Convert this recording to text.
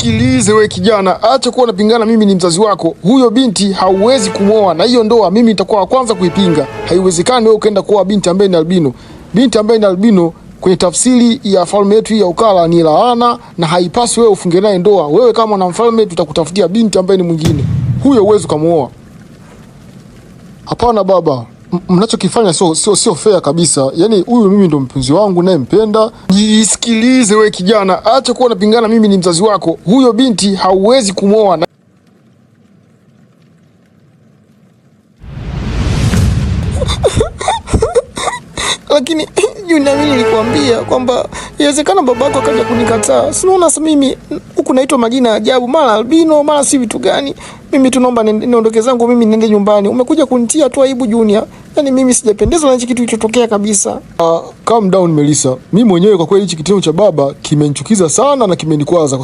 Jisikilize we kijana, acha kuwa unapingana. Mimi ni mzazi wako. Huyo binti hauwezi kumwoa, na hiyo ndoa mimi nitakuwa wa kwanza kuipinga. Haiwezekani wewe ukaenda kuoa binti ambaye ni albino. Binti ambaye ni albino kwenye tafsiri ya falme yetu hii ya Ukala ni laana, na haipaswi wewe ufunge naye ndoa. Wewe kama mwanamfalme tutakutafutia binti ambaye ni mwingine. Huyo huwezi kumuoa. Hapana baba. Mnachokifanya sio fair kabisa. Yaani huyu mimi ndo mpenzi wangu naye mpenda. Jisikilize we kijana, acha kuwa unapingana. Mimi ni mzazi wako. Huyo binti hauwezi kumwoa. Lakini Junior, mimi nilikwambia kwamba inawezekana babako akaja kunikataa. Si unaona sasa mimi huku naitwa majina ya ajabu, mara albino, mara si vitu gani. Mimi tunaomba niondoke zangu, mimi niende nyumbani. Umekuja kunitia tu aibu Junior. Yaani mimi sijapendezwa na hichi kitu kilichotokea kabisa. Calm down Melissa. Mimi mwenyewe kwa kweli hichi kitendo cha baba kimenichukiza sana na kimenikwaza.